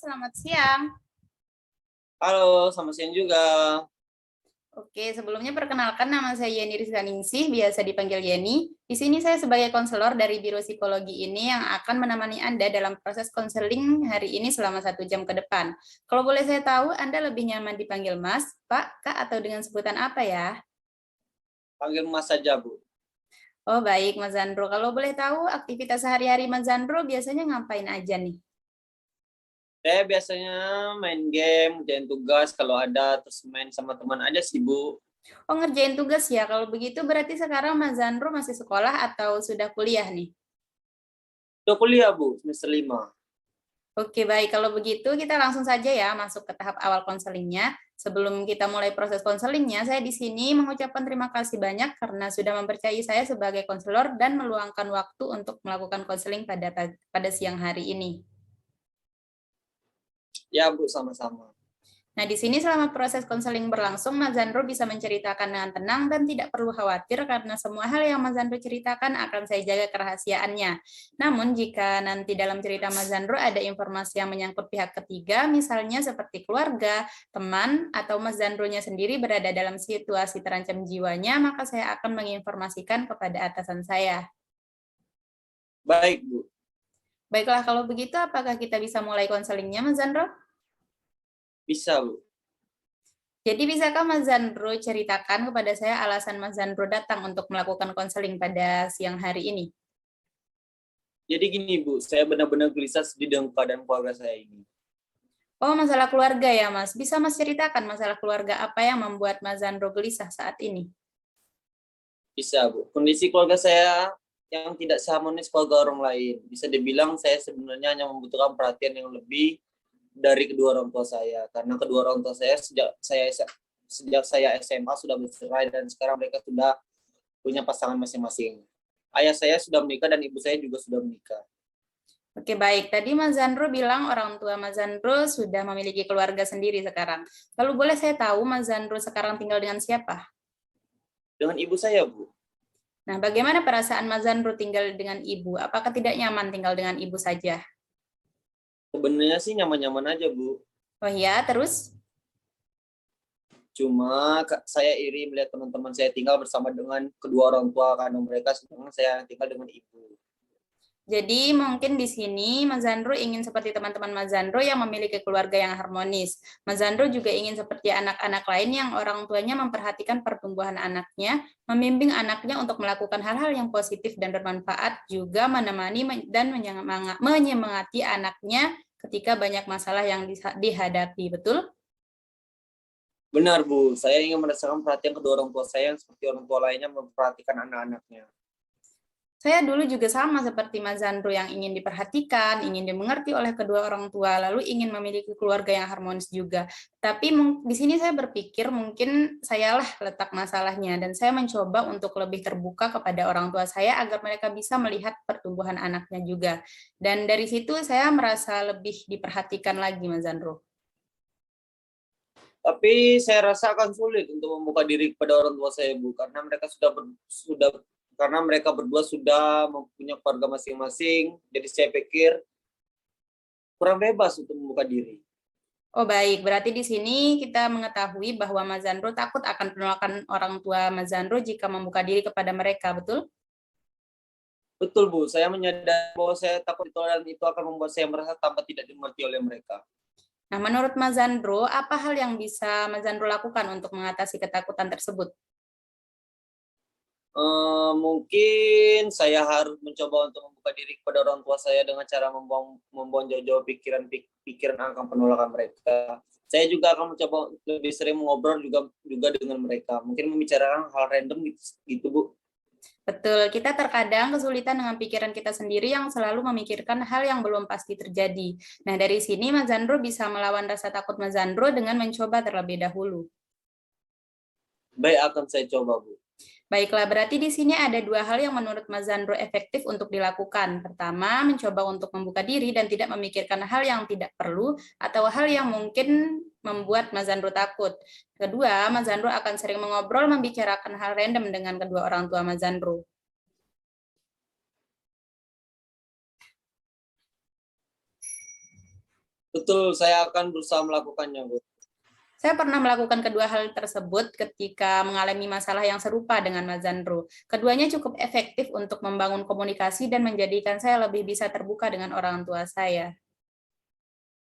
selamat siang. Halo, selamat siang juga. Oke, sebelumnya perkenalkan nama saya Yeni Rizkaningsih, biasa dipanggil Yeni. Di sini saya sebagai konselor dari Biro Psikologi ini yang akan menemani Anda dalam proses konseling hari ini selama 1 jam ke depan. Kalau boleh saya tahu, Anda lebih nyaman dipanggil Mas, Pak, Kak, atau dengan sebutan apa ya? Panggil Mas saja, Bu. Oh baik, Mas Zandro. Kalau boleh tahu, aktivitas sehari-hari Mas Zandro biasanya ngapain aja nih? Saya biasanya main game, kerjain tugas kalau ada, terus main sama teman aja sih, Bu. Oh ngerjain tugas ya, kalau begitu berarti sekarang Mas Zandro masih sekolah atau sudah kuliah nih? Udah kuliah, Bu, semester 5. Oke, baik. Kalau begitu, kita langsung saja ya masuk ke tahap awal konselingnya. Sebelum kita mulai proses konselingnya, saya di sini mengucapkan terima kasih banyak karena sudah mempercayai saya sebagai konselor dan meluangkan waktu untuk melakukan konseling pada siang hari ini. Ya, Bu, sama-sama. Nah, di sini selama proses konseling berlangsung, Mas Zandro bisa menceritakan dengan tenang dan tidak perlu khawatir karena semua hal yang Mas Zandro ceritakan akan saya jaga kerahasiaannya. Namun, jika nanti dalam cerita Mas Zandro ada informasi yang menyangkut pihak ketiga, misalnya seperti keluarga, teman, atau Mas Zandronya sendiri berada dalam situasi terancam jiwanya, maka saya akan menginformasikan kepada atasan saya. Baik, Bu. Baiklah, kalau begitu apakah kita bisa mulai konselingnya, Mas Zandro? Bisa, Bu. Jadi bisakah Mas Zandro ceritakan kepada saya alasan Mas Zandro datang untuk melakukan konseling pada siang hari ini? Jadi gini, Bu, saya benar-benar gelisah sedih dengan keadaan keluarga saya ini. Oh, masalah keluarga ya, Mas. Bisa Mas ceritakan masalah keluarga apa yang membuat Mas Zandro gelisah saat ini? Bisa, Bu. Kondisi keluarga saya yang tidak seharmonis keluarga orang lain. Bisa dibilang saya sebenarnya hanya membutuhkan perhatian yang lebih dari kedua orang tua saya. Karena kedua orang tua saya sejak saya SMA sudah bercerai dan sekarang mereka sudah punya pasangan masing-masing. Ayah saya sudah menikah dan ibu saya juga sudah menikah. Oke, baik. Tadi Mas Zandro bilang orang tua Mas Zandro sudah memiliki keluarga sendiri sekarang. Lalu boleh saya tahu Mas Zandro sekarang tinggal dengan siapa? Dengan ibu saya, Bu. Nah, bagaimana perasaan Mas Zandro tinggal dengan ibu? Apakah tidak nyaman tinggal dengan ibu saja? Sebenarnya sih nyaman-nyaman aja, Bu. Oh ya, terus? Cuma saya iri melihat teman-teman saya tinggal bersama dengan kedua orang tua karena mereka sedangkan saya tinggal dengan ibu. Jadi mungkin di sini Mas Zandro ingin seperti teman-teman Mas Zandro yang memiliki keluarga yang harmonis. Mas Zandro juga ingin seperti anak-anak lain yang orang tuanya memperhatikan pertumbuhan anaknya, membimbing anaknya untuk melakukan hal-hal yang positif dan bermanfaat, juga menemani dan menyemangati anaknya ketika banyak masalah yang dihadapi. Betul? Benar, Bu. Saya ingin merasakan perhatian kedua orang tua saya yang seperti orang tua lainnya memperhatikan anak-anaknya. Saya dulu juga sama seperti Mas Zandro yang ingin diperhatikan, ingin dimengerti oleh kedua orang tua, lalu ingin memiliki keluarga yang harmonis juga. Tapi di sini saya berpikir mungkin sayalah letak masalahnya dan saya mencoba untuk lebih terbuka kepada orang tua saya agar mereka bisa melihat pertumbuhan anaknya juga. Dan dari situ saya merasa lebih diperhatikan lagi, Mas Zandro. Tapi saya rasa akan sulit untuk membuka diri kepada orang tua saya, Bu, karena mereka berdua sudah mempunyai keluarga masing-masing. Jadi saya pikir kurang bebas untuk membuka diri. Oh baik, berarti di sini kita mengetahui bahwa Mas Zandro takut akan penolakan orang tua Mas Zandro jika membuka diri kepada mereka, betul? Betul, Bu. Saya menyadari bahwa saya takut ditolak dan itu akan membuat saya merasa tanpa tidak dimengerti oleh mereka. Nah, menurut Mas Zandro, apa hal yang bisa Mas Zandro lakukan untuk mengatasi ketakutan tersebut? Mungkin saya harus mencoba untuk membuka diri kepada orang tua saya dengan cara membuang jauh-jauh pikiran akan penolakan mereka. Saya juga akan mencoba lebih sering mengobrol juga dengan mereka. Mungkin membicarakan hal random gitu, Bu. Betul, kita terkadang kesulitan dengan pikiran kita sendiri yang selalu memikirkan hal yang belum pasti terjadi. Nah, dari sini Mas Zandro bisa melawan rasa takut Mas Zandro dengan mencoba terlebih dahulu. Baik, akan saya coba, Bu. Baiklah, berarti di sini ada dua hal yang menurut Mas Zandro efektif untuk dilakukan. Pertama, mencoba untuk membuka diri dan tidak memikirkan hal yang tidak perlu atau hal yang mungkin membuat Mas Zandro takut. Kedua, Mas Zandro akan sering mengobrol membicarakan hal random dengan kedua orang tua Mas Zandro. Betul, saya akan berusaha melakukannya, Bu. Saya pernah melakukan kedua hal tersebut ketika mengalami masalah yang serupa dengan Mas Zandro. Keduanya cukup efektif untuk membangun komunikasi dan menjadikan saya lebih bisa terbuka dengan orang tua saya.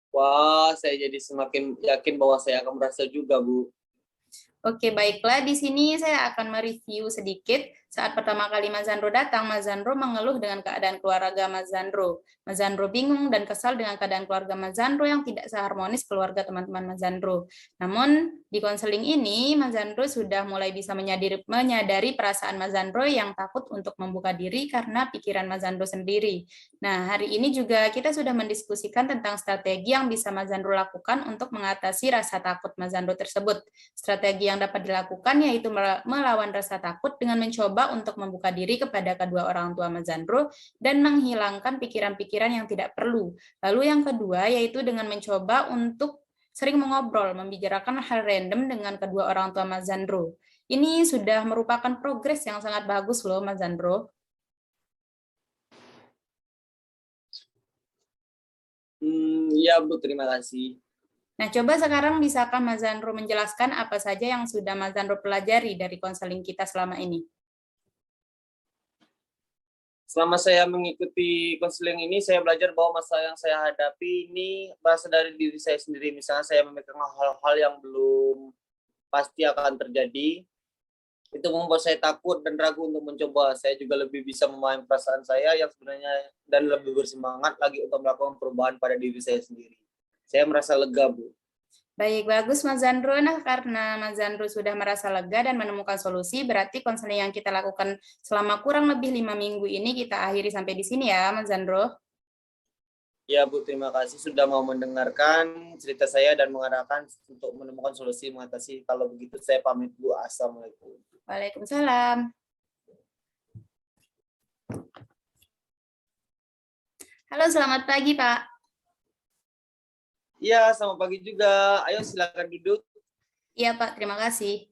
Wah, saya jadi semakin yakin bahwa saya akan berhasil juga, Bu. Oke, baiklah. Di sini saya akan mereview sedikit. Saat pertama kali Mas Zandro datang, Mas Zandro mengeluh dengan keadaan keluarga Mas Zandro. Mas Zandro bingung dan kesal dengan keadaan keluarga Mas Zandro yang tidak seharmonis keluarga teman-teman Mas Zandro. Namun, di konseling ini, Mas Zandro sudah mulai bisa menyadari perasaan Mas Zandro yang takut untuk membuka diri karena pikiran Mas Zandro sendiri. Nah, hari ini juga kita sudah mendiskusikan tentang strategi yang bisa Mas Zandro lakukan untuk mengatasi rasa takut Mas Zandro tersebut. Strategi yang dapat dilakukan yaitu melawan rasa takut dengan mencoba untuk membuka diri kepada kedua orang tua Mas Zandro dan menghilangkan pikiran-pikiran yang tidak perlu. Lalu yang kedua yaitu dengan mencoba untuk sering mengobrol, membicarakan hal random dengan kedua orang tua Mas Zandro. Ini sudah merupakan progres yang sangat bagus loh Mas Zandro. Ya, Bu, terima kasih. Nah, coba sekarang bisakah Mas Zandro menjelaskan apa saja yang sudah Mas Zandro pelajari dari konseling kita selama ini? Selama saya mengikuti konseling ini, saya belajar bahwa masalah yang saya hadapi ini berasal dari diri saya sendiri. Misalnya saya memegang hal-hal yang belum pasti akan terjadi, itu membuat saya takut dan ragu untuk mencoba. Saya juga lebih bisa memahami perasaan saya yang sebenarnya dan lebih bersemangat lagi untuk melakukan perubahan pada diri saya sendiri. Saya merasa lega, Bu. Baik, bagus Mas Zandro. Nah, karena Mas Zandro sudah merasa lega dan menemukan solusi, berarti konseling yang kita lakukan selama kurang lebih 5 minggu ini kita akhiri sampai di sini ya, Mas Zandro. Ya, Bu, terima kasih sudah mau mendengarkan cerita saya dan mengarahkan untuk menemukan solusi mengatasi. Kalau begitu, saya pamit, Bu. Assalamualaikum. Waalaikumsalam. Halo, selamat pagi, Pak. Iya, selamat pagi juga. Ayo silakan duduk. Iya, Pak. Terima kasih.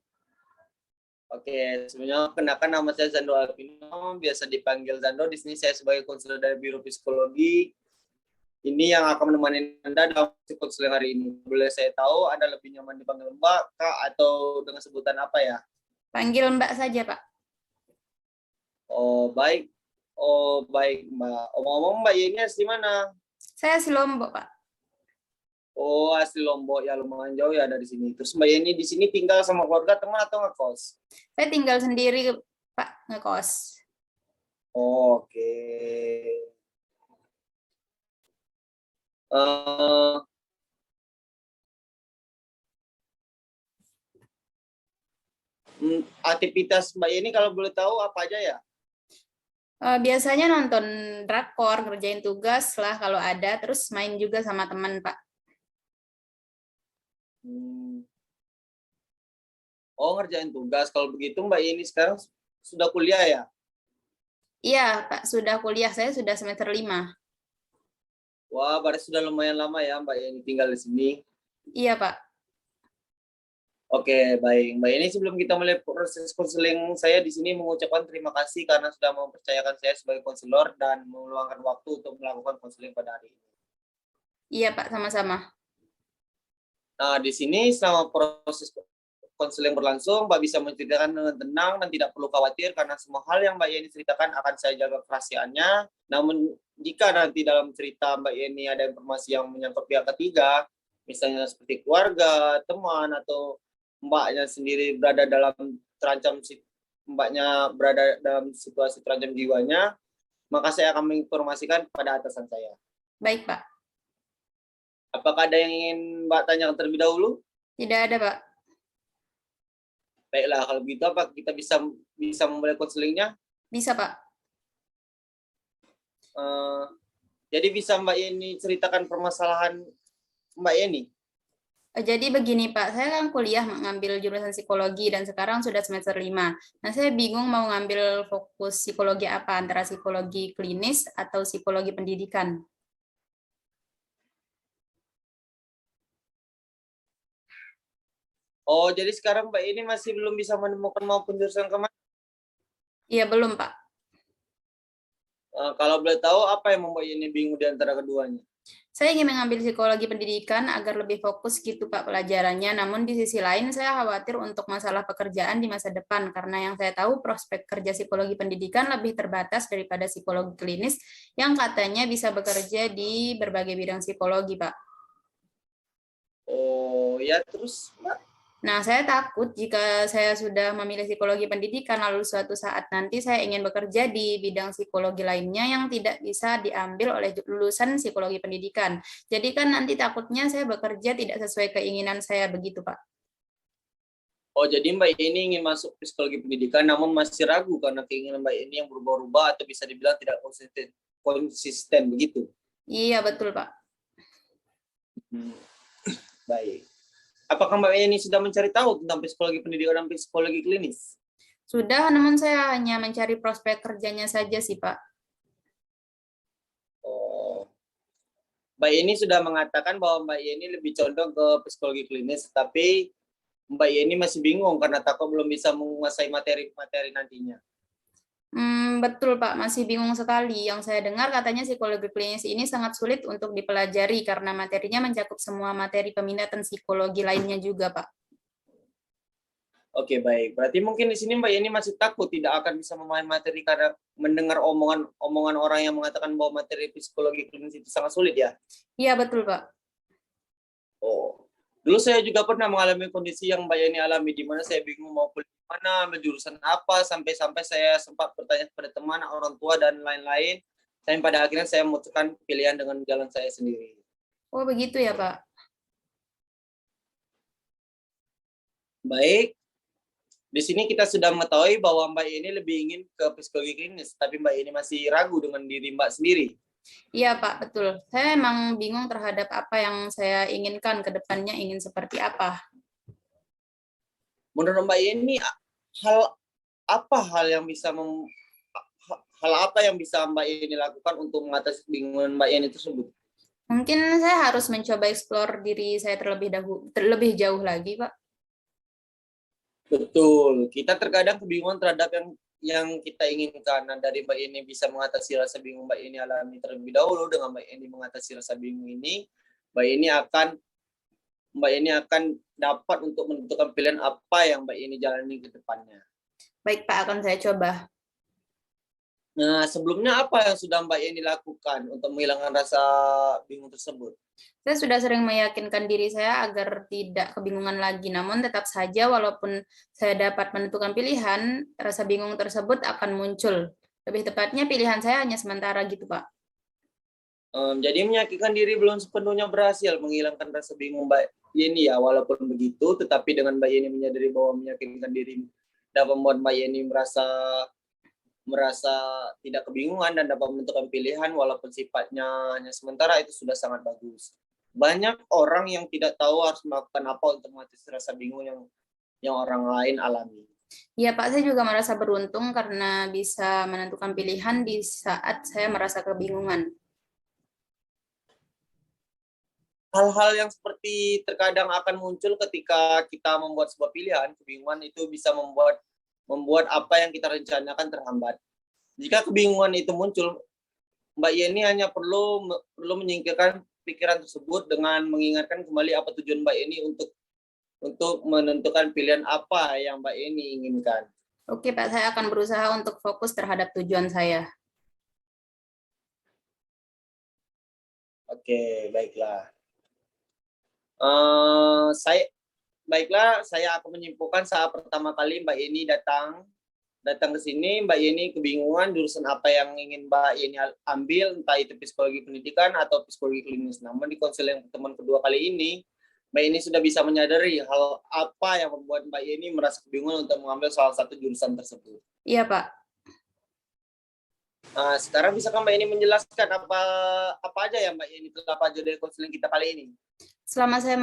Oke, sebenarnya kenakan nama saya Zando Alvino, biasa dipanggil Zando. Di sini saya sebagai konselor dari Biro Psikologi. Ini yang akan menemani Anda dalam konseling hari ini. Boleh saya tahu Anda lebih nyaman dipanggil Mbak, Kak, atau dengan sebutan apa ya? Panggil Mbak saja, Pak. Oh, baik. Oh, baik, Mbak. Omong-omong, Mbak Yeni asli mana? Saya si Lombok, Pak. Oh, asli Lombok. Ya, lumayan jauh ya dari sini. Terus Mbak Yeni di sini tinggal sama keluarga, teman, atau ngekos? Saya tinggal sendiri, Pak, ngekos. Oke. Uh, Aktivitas Mbak Yeni kalau boleh tahu apa aja ya? Biasanya nonton drakor, ngerjain tugas lah kalau ada, terus main juga sama teman, Pak. Oh, ngerjain tugas. Kalau begitu Mbak Yeni sekarang sudah kuliah ya? Iya, Pak, sudah kuliah. Saya sudah semester 5. Wah, berarti sudah lumayan lama ya Mbak Yeni tinggal di sini. Iya, Pak. Oke, baik. Mbak Yeni, sebelum kita mulai proses konseling, saya di sini mengucapkan terima kasih karena sudah mempercayakan saya sebagai konselor dan meluangkan waktu untuk melakukan konseling pada hari ini. Iya, Pak, sama-sama. Nah, di sini selama proses konseling berlangsung, Mbak bisa menceritakan dengan tenang dan tidak perlu khawatir karena semua hal yang Mbak Yeni ceritakan akan saya jaga kerahasiaannya. Namun, jika nanti dalam cerita Mbak Yeni ada informasi yang menyangkut pihak ketiga, misalnya seperti keluarga, teman, atau Mbaknya sendiri berada dalam Mbaknya berada dalam situasi terancam jiwanya, maka saya akan menginformasikan kepada atasan saya. Baik, Pak. Apakah ada yang ingin Mbak tanyakan terlebih dahulu? Tidak ada, Pak. Baiklah, kalau begitu apa kita bisa memulai konselingnya? Bisa, Pak. Jadi bisa Mbak Yeni ceritakan permasalahan Mbak Yeni? Jadi begini Pak, saya kan kuliah mengambil jurusan psikologi dan sekarang sudah semester 5. Nah, saya bingung mau ngambil fokus psikologi apa, antara psikologi klinis atau psikologi pendidikan. Oh, jadi sekarang Mbak Yeni masih belum bisa menemukan maupun jurusan kemana? Iya, belum Pak. Kalau boleh tahu apa yang membuat Yeni bingung di antara keduanya? Saya ingin mengambil psikologi pendidikan agar lebih fokus gitu Pak pelajarannya, namun di sisi lain saya khawatir untuk masalah pekerjaan di masa depan, karena yang saya tahu prospek kerja psikologi pendidikan lebih terbatas daripada psikologi klinis yang katanya bisa bekerja di berbagai bidang psikologi Pak. Oh ya, terus Mbak? Nah, saya takut jika saya sudah memilih psikologi pendidikan, lalu suatu saat nanti saya ingin bekerja di bidang psikologi lainnya yang tidak bisa diambil oleh lulusan psikologi pendidikan. Jadi kan nanti takutnya saya bekerja tidak sesuai keinginan saya begitu, Pak. Oh, jadi Mbak ini ingin masuk psikologi pendidikan namun masih ragu karena keinginan Mbak ini yang berubah-ubah atau bisa dibilang tidak konsisten begitu. Iya, betul, Pak. Baik. Apakah Mbak ini sudah mencari tahu tentang psikologi pendidikan dan psikologi klinis? Sudah, namun saya hanya mencari prospek kerjanya saja sih, Pak. Oh, Mbak ini sudah mengatakan bahwa Mbak ini lebih condong ke psikologi klinis, tapi Mbak Yeni masih bingung karena takut belum bisa menguasai materi-materi nantinya. Betul Pak, masih bingung sekali. Yang saya dengar katanya psikologi klinis ini sangat sulit untuk dipelajari karena materinya mencakup semua materi peminatan psikologi lainnya juga Pak. Oke, baik. Berarti mungkin di sini Mbak Yeni masih takut tidak akan bisa memahami materi karena mendengar omongan orang yang mengatakan bahwa materi psikologi klinis itu sangat sulit ya. Iya betul Pak. Oh, dulu saya juga pernah mengalami kondisi yang Mbak Yeni alami, di mana saya bingung mau kuliah mana, ambil jurusan apa, sampai-sampai saya sempat bertanya kepada teman, orang tua, dan lain-lain. Sampai pada akhirnya saya memutuskan pilihan dengan jalan saya sendiri. Oh begitu ya Pak. Baik, di sini kita sudah mengetahui bahwa Mbak Yeni lebih ingin ke psikologi klinis, tapi Mbak Yeni masih ragu dengan diri Mbak sendiri. Iya Pak, betul. Saya emang bingung terhadap apa yang saya inginkan ke depannya ingin seperti apa. Menurut Mbak Yeni, hal hal yang bisa hal apa yang bisa Mbak Yeni lakukan untuk mengatasi kebingungan Mbak Yeni tersebut? Mungkin saya harus mencoba explore diri saya terlebih jauh lagi Pak. Betul, kita terkadang kebingungan terhadap yang kita inginkan. Nah, dari Mbak Yeni bisa mengatasi rasa bingung Mbak Yeni alami terlebih dahulu. Dengan Mbak Yeni mengatasi rasa bingung ini, Mbak Yeni akan dapat untuk menentukan pilihan apa yang Mbak Yeni jalani ke depannya. Baik Pak, akan saya coba. Nah, sebelumnya apa yang sudah Mbak Yeni lakukan untuk menghilangkan rasa bingung tersebut? Saya sudah sering meyakinkan diri saya agar tidak kebingungan lagi, namun tetap saja walaupun saya dapat menentukan pilihan, rasa bingung tersebut akan muncul. Lebih tepatnya pilihan saya hanya sementara gitu, Pak. Jadi meyakinkan diri belum sepenuhnya berhasil menghilangkan rasa bingung Mbak Yeni ya. Walaupun begitu, tetapi dengan Mbak Yeni menyadari bahwa meyakinkan diri dapat membuat Mbak Yeni merasa tidak kebingungan dan dapat menentukan pilihan walaupun sifatnya hanya sementara, itu sudah sangat bagus. Banyak orang yang tidak tahu harus melakukan apa untuk mengatasi rasa bingung yang orang lain alami. Ya, Pak, saya juga merasa beruntung karena bisa menentukan pilihan di saat saya merasa kebingungan. Hal-hal yang seperti terkadang akan muncul ketika kita membuat sebuah pilihan, kebingungan itu bisa membuat apa yang kita rencanakan terhambat. Jika kebingungan itu muncul, Mbak Yeni hanya perlu menyingkirkan pikiran tersebut dengan mengingatkan kembali apa tujuan Mbak Yeni untuk menentukan pilihan apa yang Mbak Yeni inginkan. Oke, Pak, saya akan berusaha untuk fokus terhadap tujuan saya. Oke, baiklah. Saya akan menyimpulkan saat pertama kali Mbak Yeni datang ke sini, Mbak Yeni kebingungan jurusan apa yang ingin Mbak Yeni ambil, entah itu psikologi pendidikan atau psikologi klinis. Namun di konseling pertemuan kedua kali ini, Mbak Yeni sudah bisa menyadari hal apa yang membuat Mbak Yeni merasa kebingungan untuk mengambil salah satu jurusan tersebut. Iya, Pak. Nah, sekarang bisa Mbak Yeni menjelaskan apa aja ya Mbak Yeni telah pelajari dari konseling kita kali ini? Selama saya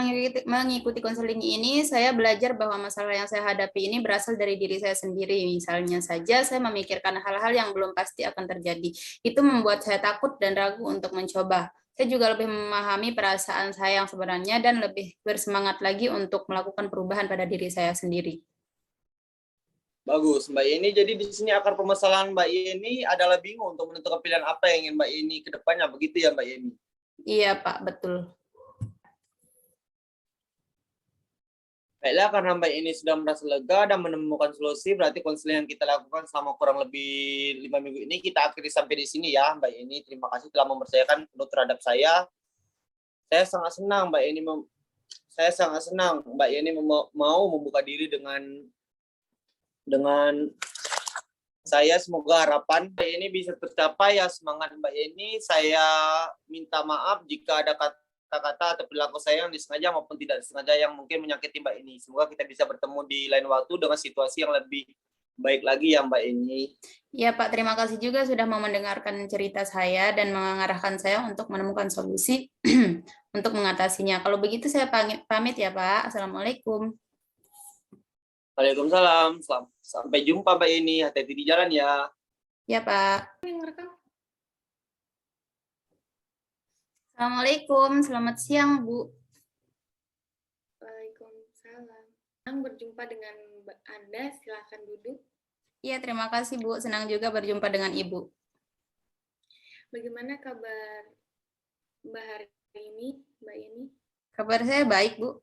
mengikuti konseling ini, saya belajar bahwa masalah yang saya hadapi ini berasal dari diri saya sendiri. Misalnya saja, saya memikirkan hal-hal yang belum pasti akan terjadi. Itu membuat saya takut dan ragu untuk mencoba. Saya juga lebih memahami perasaan saya yang sebenarnya dan lebih bersemangat lagi untuk melakukan perubahan pada diri saya sendiri. Bagus, Mbak Yeni. Jadi di sini akar permasalahan Mbak Yeni adalah bingung untuk menentukan pilihan apa yang ingin Mbak Yeni ke depannya. Begitu ya Mbak Yeni? Iya, Pak, betul. Baiklah, karena Mbak ini sudah merasa lega dan menemukan solusi, berarti konseling yang kita lakukan selama kurang lebih 5 minggu ini kita akhiri sampai di sini ya, Mbak ini. Terima kasih telah mempercayakan penuh terhadap saya. Saya sangat senang Mbak Yeni mau membuka diri dengan saya. Semoga harapan Mbak Yeni bisa tercapai ya, semangat Mbak Yeni. Saya minta maaf jika ada kata-kata atau perilaku saya yang disengaja maupun tidak disengaja yang mungkin menyakiti Mbak Yeni. Semoga kita bisa bertemu di lain waktu dengan situasi yang lebih baik lagi ya Mbak Yeni. Ya Pak, terima kasih juga sudah mau mendengarkan cerita saya dan mengarahkan saya untuk menemukan solusi untuk mengatasinya. Kalau begitu saya pamit ya Pak. Assalamualaikum. Waalaikumsalam. Sampai jumpa Mbak Yeni. Hati-hati di jalan ya. Ya Pak. Assalamualaikum, selamat siang Bu. Waalaikumsalam. Senang berjumpa dengan Anda, silakan duduk. Iya, terima kasih Bu. Senang juga berjumpa dengan Ibu. Bagaimana kabar Mbak hari ini, Mbak Yeni? Kabar saya baik, Bu.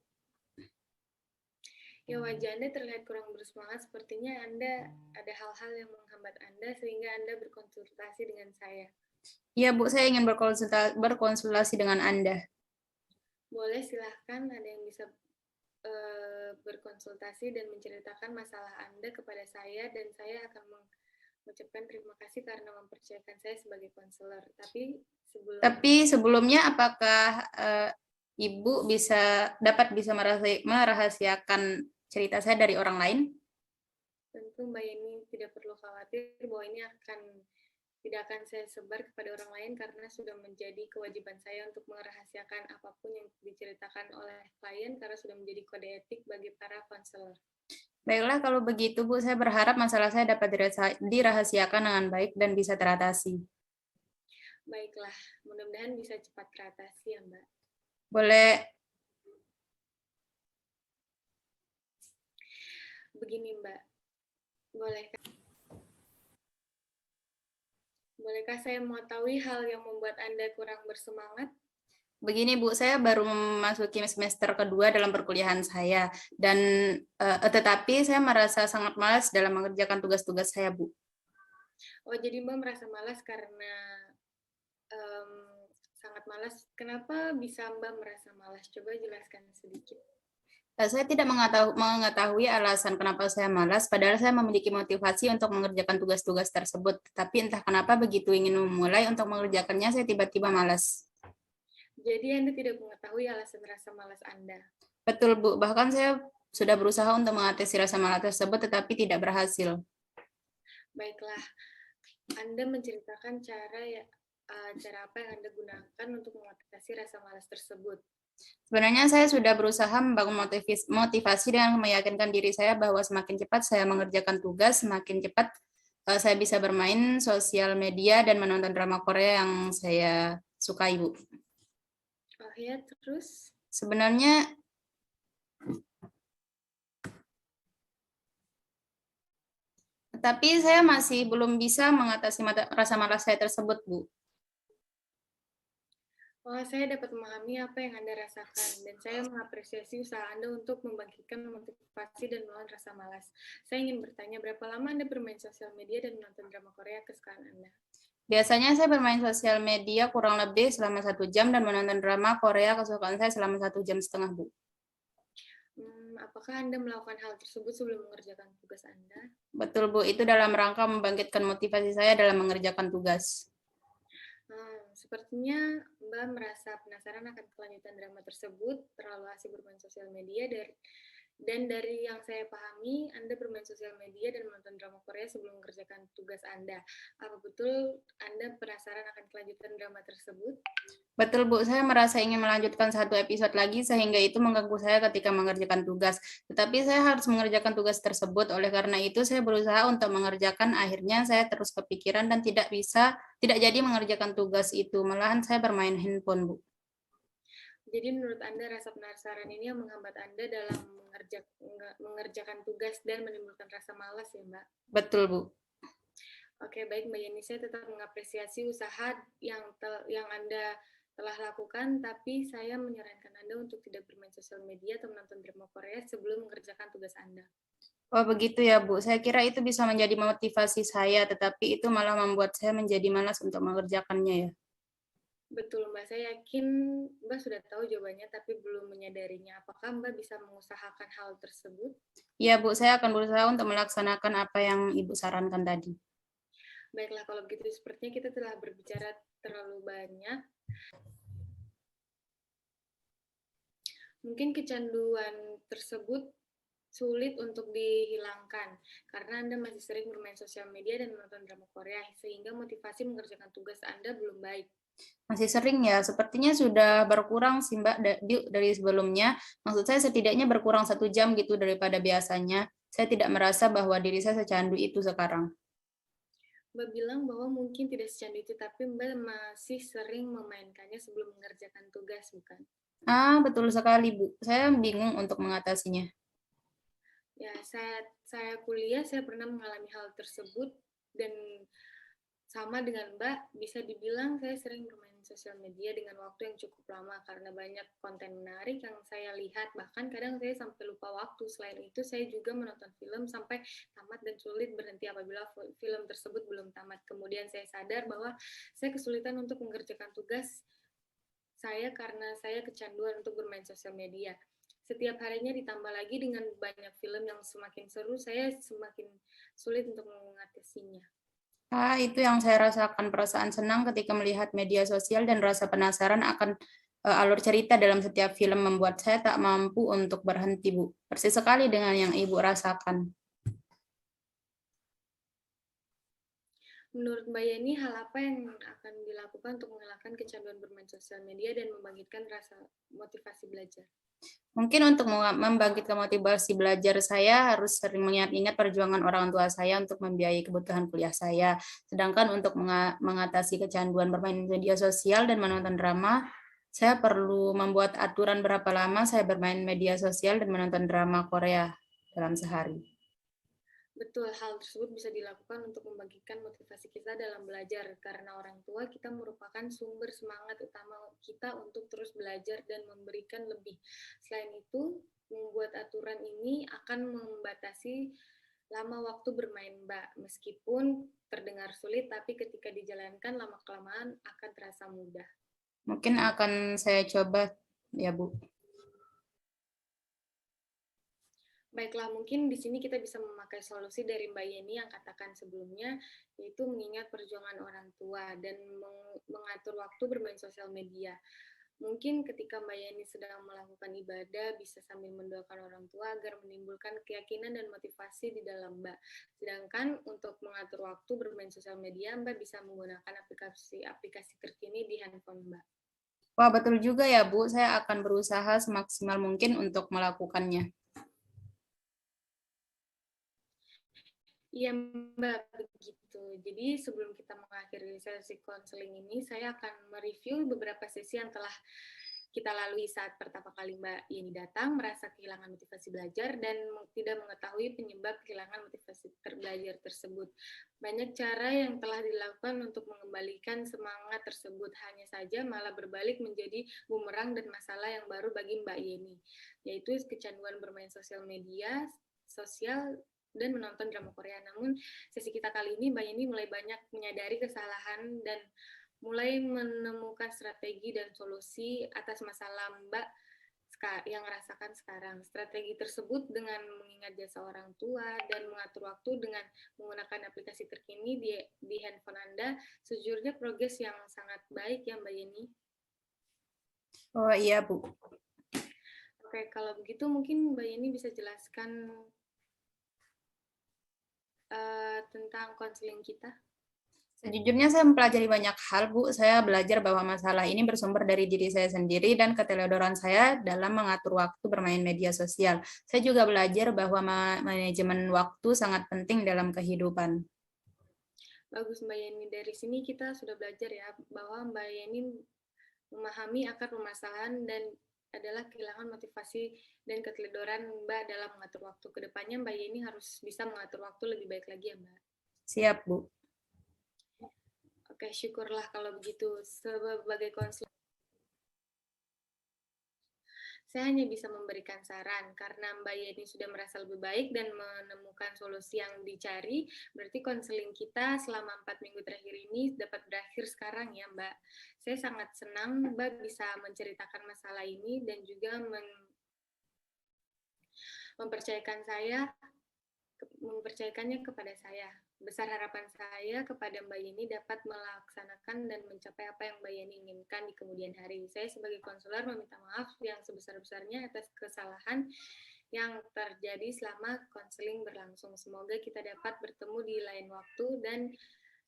Ya, wajah Anda terlihat kurang bersemangat. Sepertinya Anda ada hal-hal yang menghambat Anda sehingga Anda berkonsultasi dengan saya. Iya, Bu. Saya ingin berkonsultasi dengan Anda. Boleh, silahkan. Ada yang bisa berkonsultasi dan menceritakan masalah Anda kepada saya, dan saya akan mengucapkan terima kasih karena mempercayakan saya sebagai konselor. Tapi sebelumnya apakah Ibu dapat merahasiakan cerita saya dari orang lain? Tentu Mbak Yeni tidak perlu khawatir bahwa ini tidak akan saya sebar kepada orang lain karena sudah menjadi kewajiban saya untuk merahasiakan apapun yang diceritakan oleh klien karena sudah menjadi kode etik bagi para konselor. Baiklah, kalau begitu Bu, saya berharap masalah saya dapat dirahasiakan dengan baik dan bisa teratasi. Baiklah, mudah-mudahan bisa cepat teratasi ya Mbak. Boleh. Begini Mbak, bolehkah saya mengetahui hal yang membuat Anda kurang bersemangat? Begini Bu, saya baru memasuki semester kedua dalam perkuliahan saya, dan tetapi saya merasa sangat malas dalam mengerjakan tugas-tugas saya, Bu. Oh, jadi Mbak merasa malas karena sangat malas. Kenapa bisa Mbak merasa malas? Coba jelaskan sedikit. Saya tidak mengetahui alasan kenapa saya malas, padahal saya memiliki motivasi untuk mengerjakan tugas-tugas tersebut. Tapi entah kenapa begitu ingin memulai untuk mengerjakannya, saya tiba-tiba malas. Jadi Anda tidak mengetahui alasan rasa malas Anda? Betul, Bu. Bahkan saya sudah berusaha untuk mengatasi rasa malas tersebut, tetapi tidak berhasil. Baiklah, Anda menceritakan cara apa yang Anda gunakan untuk mengatasi rasa malas tersebut. Sebenarnya saya sudah berusaha membangun motivasi dengan meyakinkan diri saya bahwa semakin cepat saya mengerjakan tugas, semakin cepat saya bisa bermain sosial media dan menonton drama Korea yang saya sukai, Bu. Oh ya, terus? Sebenarnya tetapi saya masih belum bisa mengatasi rasa malas saya tersebut, Bu. Oh, saya dapat memahami apa yang Anda rasakan, dan saya mengapresiasi usaha Anda untuk membangkitkan motivasi dan melawan rasa malas. Saya ingin bertanya, berapa lama Anda bermain sosial media dan menonton drama Korea kesukaan Anda? Biasanya saya bermain sosial media kurang lebih selama 1 jam dan menonton drama Korea kesukaan saya selama 1,5 jam, Bu. Apakah Anda melakukan hal tersebut sebelum mengerjakan tugas Anda? Betul, Bu. Itu dalam rangka membangkitkan motivasi saya dalam mengerjakan tugas. Sepertinya Mbak merasa penasaran akan kelanjutan drama tersebut, terlalu asik bermain sosial media, dan dari yang saya pahami, Anda bermain sosial media dan menonton drama Korea sebelum mengerjakan tugas Anda. Apa betul Anda penasaran akan kelanjutan drama tersebut? Betul, Bu. Saya merasa ingin melanjutkan 1 episode lagi sehingga itu mengganggu saya ketika mengerjakan tugas. Tetapi saya harus mengerjakan tugas tersebut. Oleh karena itu saya berusaha untuk mengerjakan. Akhirnya saya terus kepikiran dan tidak jadi mengerjakan tugas itu. Malahan saya bermain handphone, Bu. Jadi menurut Anda rasa penasaran ini yang menghambat Anda dalam mengerjakan tugas dan menimbulkan rasa malas ya, Mbak? Betul, Bu. Oke, baik Mbak Yeni, saya tetap mengapresiasi usaha yang Anda telah lakukan, tapi saya menyarankan Anda untuk tidak bermain sosial media atau menonton drama Korea sebelum mengerjakan tugas Anda. Oh begitu ya Bu, saya kira itu bisa menjadi motivasi saya, tetapi itu malah membuat saya menjadi malas untuk mengerjakannya ya. Betul Mbak, saya yakin Mbak sudah tahu jawabannya tapi belum menyadarinya. Apakah Mbak bisa mengusahakan hal tersebut? Iya Bu, saya akan berusaha untuk melaksanakan apa yang Ibu sarankan tadi. Baiklah, kalau begitu sepertinya kita telah berbicara terlalu banyak. Mungkin kecanduan tersebut sulit untuk dihilangkan karena Anda masih sering bermain sosial media dan menonton drama Korea sehingga motivasi mengerjakan tugas Anda belum baik. Masih sering ya, sepertinya sudah berkurang sih Mbak dari sebelumnya. Maksud saya setidaknya berkurang 1 jam gitu daripada biasanya. Saya tidak merasa bahwa diri saya secandu itu sekarang. Mbak bilang bahwa mungkin tidak secandu itu, tapi Mbak masih sering memainkannya sebelum mengerjakan tugas, bukan? Ah, betul sekali Bu. Saya bingung untuk mengatasinya. Ya, saya kuliah, saya pernah mengalami hal tersebut dan sama dengan Mbak, bisa dibilang saya sering bermain sosial media dengan waktu yang cukup lama karena banyak konten menarik yang saya lihat. Bahkan kadang saya sampai lupa waktu. Selain itu, saya juga menonton film sampai tamat dan sulit berhenti apabila film tersebut belum tamat. Kemudian saya sadar bahwa saya kesulitan untuk mengerjakan tugas saya karena saya kecanduan untuk bermain sosial media. Setiap harinya ditambah lagi dengan banyak film yang semakin seru, saya semakin sulit untuk mengatasinya. Ah, itu yang saya rasakan, perasaan senang ketika melihat media sosial dan rasa penasaran akan alur cerita dalam setiap film membuat saya tak mampu untuk berhenti, Bu. Persis sekali dengan yang Ibu rasakan. Menurut Mbak Yeni, hal apa yang akan dilakukan untuk menghilangkan kecanduan bermain sosial media dan membangkitkan rasa motivasi belajar? Mungkin untuk membangkitkan motivasi belajar, saya harus sering mengingat-ingat perjuangan orang tua saya untuk membiayai kebutuhan kuliah saya. Sedangkan untuk mengatasi kecanduan bermain media sosial dan menonton drama, saya perlu membuat aturan berapa lama saya bermain media sosial dan menonton drama Korea dalam sehari. Betul, hal tersebut bisa dilakukan untuk membangkitkan motivasi kita dalam belajar, karena orang tua kita merupakan sumber semangat utama kita untuk terus belajar dan memberikan lebih. Selain itu, membuat aturan ini akan membatasi lama waktu bermain Mbak. Meskipun terdengar sulit, tapi ketika dijalankan lama-kelamaan akan terasa mudah. Mungkin akan saya coba ya, Bu. Baiklah, mungkin di sini kita bisa memakai solusi dari Mbak Yeni yang katakan sebelumnya, yaitu mengingat perjuangan orang tua dan mengatur waktu bermain sosial media. Mungkin ketika Mbak Yeni sedang melakukan ibadah, bisa sambil mendoakan orang tua agar menimbulkan keyakinan dan motivasi di dalam Mbak. Sedangkan untuk mengatur waktu bermain sosial media, Mbak bisa menggunakan aplikasi terkini di handphone Mbak. Wah, betul juga ya, Bu. Saya akan berusaha semaksimal mungkin untuk melakukannya. Iya Mbak, begitu. Jadi sebelum kita mengakhiri sesi konseling ini, saya akan mereview beberapa sesi yang telah kita lalui saat pertama kali Mbak Yeni datang, merasa kehilangan motivasi belajar dan tidak mengetahui penyebab kehilangan motivasi belajar tersebut. Banyak cara yang telah dilakukan untuk mengembalikan semangat tersebut, hanya saja malah berbalik menjadi bumerang dan masalah yang baru bagi Mbak Yeni, yaitu kecanduan bermain sosial media, sosial dan menonton drama Korea. Namun sesi kita kali ini Mbak Yeni mulai banyak menyadari kesalahan dan mulai menemukan strategi dan solusi atas masalah Mbak yang rasakan sekarang. Strategi tersebut dengan mengingat jasa orang tua dan mengatur waktu dengan menggunakan aplikasi terkini di handphone Anda, sejujurnya progres yang sangat baik ya Mbak Yeni. Oh iya, Bu. Oke, kalau begitu mungkin Mbak Yeni bisa jelaskan tentang konseling kita. Sejujurnya saya mempelajari banyak hal, Bu. Saya belajar bahwa masalah ini bersumber dari diri saya sendiri dan keteledoran saya dalam mengatur waktu bermain media sosial. Saya juga belajar bahwa manajemen waktu sangat penting dalam kehidupan. Bagus Mbak Yeni, dari sini kita sudah belajar ya bahwa Mbak Yeni memahami akar permasalahan dan adalah kehilangan motivasi dan keteledoran Mbak dalam mengatur waktu. Kedepannya Mbak Yeni harus bisa mengatur waktu lebih baik lagi ya Mbak. Siap, Bu. Oke, syukurlah kalau begitu. Sebagai konselor, Saya hanya bisa memberikan saran, karena Mbak Yeni sudah merasa lebih baik dan menemukan solusi yang dicari, berarti konseling kita selama 4 minggu terakhir ini dapat berakhir sekarang ya Mbak. Saya sangat senang Mbak bisa menceritakan masalah ini dan juga mempercayakannya kepada saya. Besar harapan saya kepada Mbak Yeni dapat melaksanakan dan mencapai apa yang Mbak Yeni inginkan di kemudian hari. Saya sebagai konselor meminta maaf yang sebesar-besarnya atas kesalahan yang terjadi selama konseling berlangsung. Semoga kita dapat bertemu di lain waktu dan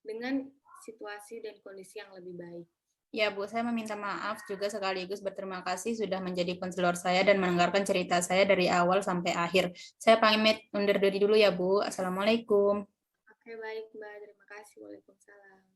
dengan situasi dan kondisi yang lebih baik. Ya Bu, saya meminta maaf juga sekaligus berterima kasih sudah menjadi konselor saya dan mendengarkan cerita saya dari awal sampai akhir. Saya pamit undur diri dulu ya Bu. Assalamualaikum. Oke, baik Mbak. Terima kasih. Waalaikumsalam.